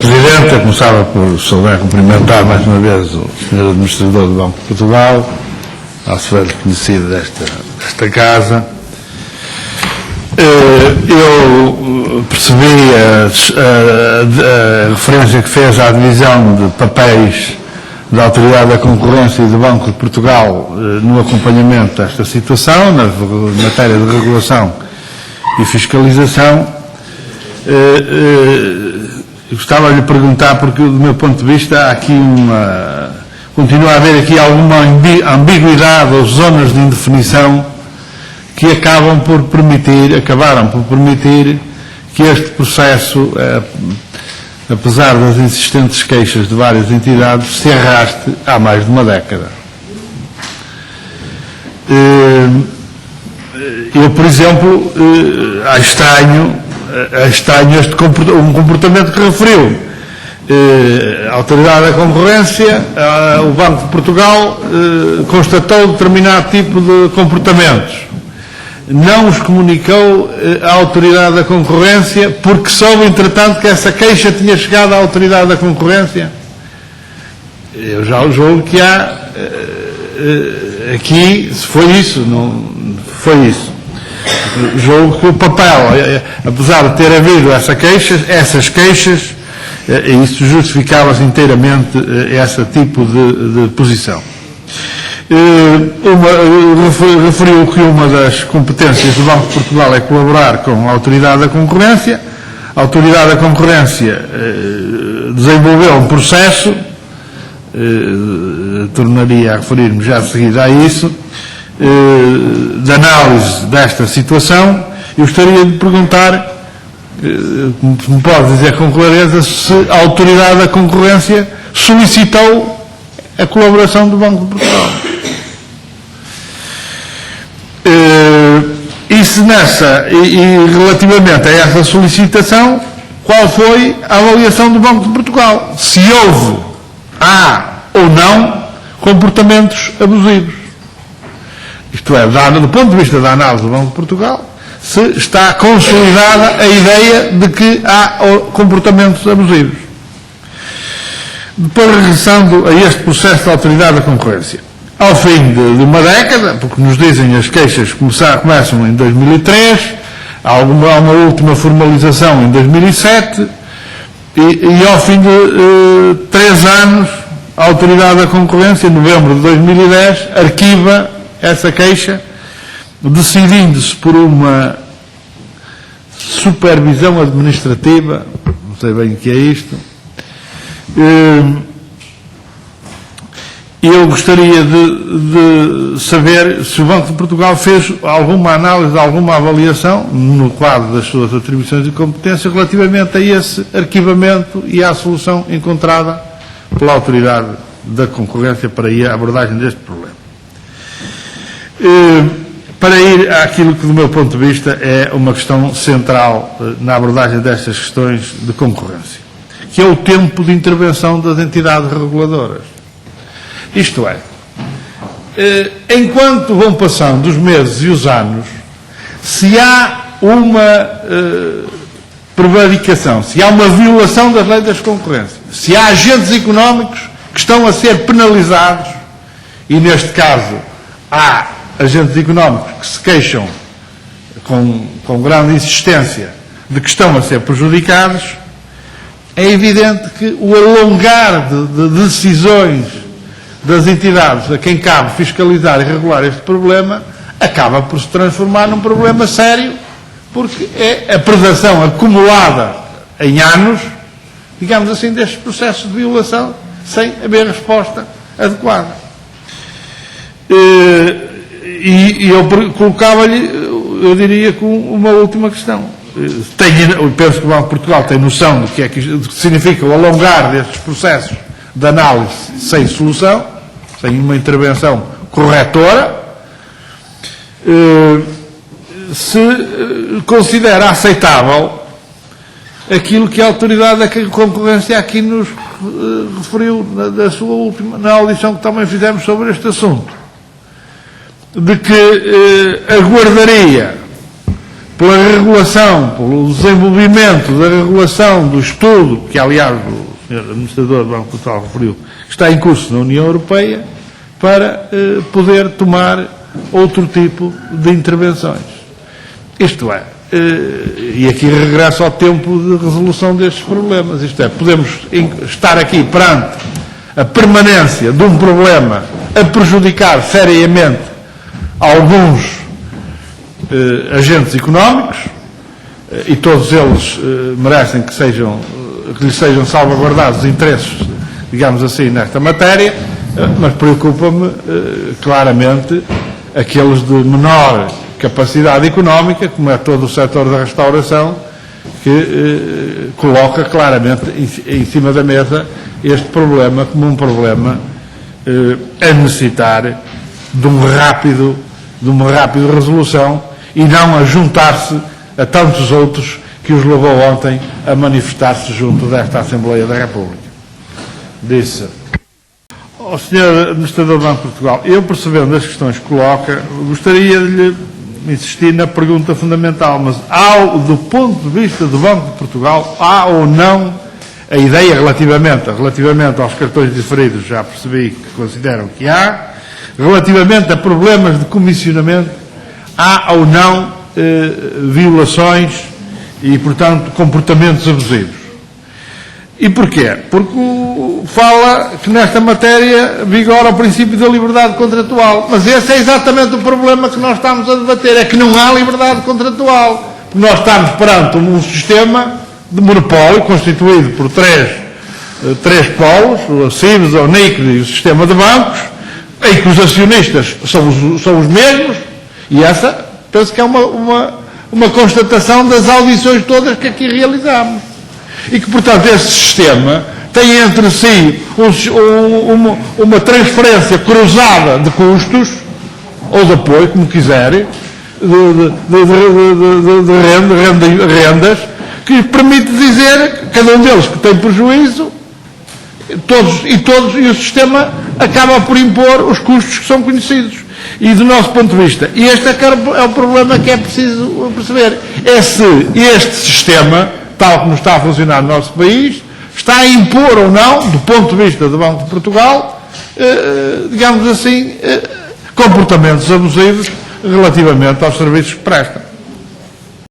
Presidente, eu começava por saudar e cumprimentar mais uma vez o Sr. Administrador do Banco de Portugal, nosso velho conhecido desta casa. Eu percebi a referência que fez à divisão de papéis da Autoridade da Concorrência e do Banco de Portugal no acompanhamento desta situação, na matéria de regulação e fiscalização. Gostava de lhe perguntar, porque do meu ponto de vista há aqui continua a haver aqui alguma ambiguidade ou zonas de indefinição que acabaram por permitir que este processo, apesar das existentes queixas de várias entidades, se arraste há mais de uma década. Eu, por exemplo, estranho um comportamento que referiu. A Autoridade da Concorrência, o Banco de Portugal constatou determinado tipo de comportamentos. Não os comunicou à Autoridade da Concorrência porque soube, entretanto, que essa queixa tinha chegado à Autoridade da Concorrência. Eu já julgo que há aqui, se foi isso, não foi isso. Julgo que o papel, apesar de ter havido essas queixas, isso justificava-se inteiramente esse tipo de posição. Referiu que uma das competências do Banco de Portugal é colaborar com a Autoridade da Concorrência. A Autoridade da Concorrência desenvolveu um processo, tornaria a referir-me já de seguida a isso, de análise desta situação. Eu gostaria de perguntar, me pode dizer com clareza, se a Autoridade da Concorrência solicitou a colaboração do Banco de Portugal. E relativamente a essa solicitação, qual foi a avaliação do Banco de Portugal? Se há ou não comportamentos abusivos. Isto é, do ponto de vista da análise do Banco de Portugal, se está consolidada a ideia de que há comportamentos abusivos. Depois, regressando a este processo da Autoridade da Concorrência, ao fim de uma década, porque nos dizem as queixas começam em 2003, há uma última formalização em 2007, e ao fim de 3 anos, a Autoridade da Concorrência, em novembro de 2010, arquiva essa queixa, decidindo-se por uma supervisão administrativa, não sei bem o que é isto. Eu gostaria de saber se o Banco de Portugal fez alguma análise, alguma avaliação, no quadro das suas atribuições e competências, relativamente a esse arquivamento e à solução encontrada pela Autoridade da Concorrência para a abordagem deste problema. Para ir àquilo que, do meu ponto de vista, é uma questão central na abordagem destas questões de concorrência, que é o tempo de intervenção das entidades reguladoras. Isto é, enquanto vão passando os meses e os anos, se há uma prevaricação, se há uma violação das leis da concorrência, se há agentes económicos que estão a ser penalizados, e neste caso há agentes económicos que se queixam com grande insistência de que estão a ser prejudicados, é evidente que o alongar de decisões das entidades a quem cabe fiscalizar e regular este problema acaba por se transformar num problema sério, porque é a predação acumulada em anos, digamos assim, destes processos de violação sem haver resposta adequada. E eu colocava-lhe, eu diria, com uma última questão. Eu penso que o Banco de Portugal tem noção do que significa o alongar destes processos de análise sem solução, sem uma intervenção corretora. Se considera aceitável aquilo que a Autoridade da Concorrência aqui nos referiu na audição que também fizemos sobre este assunto, de que aguardaria pela regulação, pelo desenvolvimento da regulação do estudo, que aliás o Sr. Administrador do Banco de Portugal referiu, está em curso na União Europeia, para poder tomar outro tipo de intervenções. Isto é, e aqui regresso ao tempo de resolução destes problemas, isto é, podemos estar aqui perante a permanência de um problema a prejudicar seriamente alguns agentes económicos, e todos eles merecem que lhes sejam salvaguardados os interesses, digamos assim, nesta matéria, mas preocupa-me claramente aqueles de menor capacidade económica, como é todo o setor da restauração, que coloca claramente em cima da mesa este problema como um problema a necessitar de uma rápida resolução e não a juntar-se a tantos outros que os levou ontem a manifestar-se junto desta Assembleia da República. Disse ao Sr. Administrador do Banco de Portugal, eu percebendo as questões que coloca, gostaria de lhe insistir na pergunta fundamental, mas do ponto de vista do Banco de Portugal, há ou não a ideia relativamente aos cartões diferidos, já percebi que consideram que há, relativamente a problemas de comissionamento, há ou não violações e, portanto, comportamentos abusivos. E porquê? Porque fala que nesta matéria vigora o princípio da liberdade contratual. Mas esse é exatamente o problema que nós estamos a debater, é que não há liberdade contratual. Nós estamos perante um sistema de monopólio constituído por três polos, o CIBS, o NIC e o sistema de bancos, em que os acionistas são os mesmos, e essa penso que é uma constatação das audições todas que aqui realizamos. E que, portanto, esse sistema tem entre si uma transferência cruzada de custos, ou de apoio, como quiserem, de rendas, que permite dizer que cada um deles que tem prejuízo, e o sistema acaba por impor os custos que são conhecidos. E do nosso ponto de vista, e este é o problema que é preciso perceber, é se este sistema, tal como está a funcionar no nosso país, está a impor ou não, do ponto de vista do Banco de Portugal, digamos assim, comportamentos abusivos relativamente aos serviços que presta.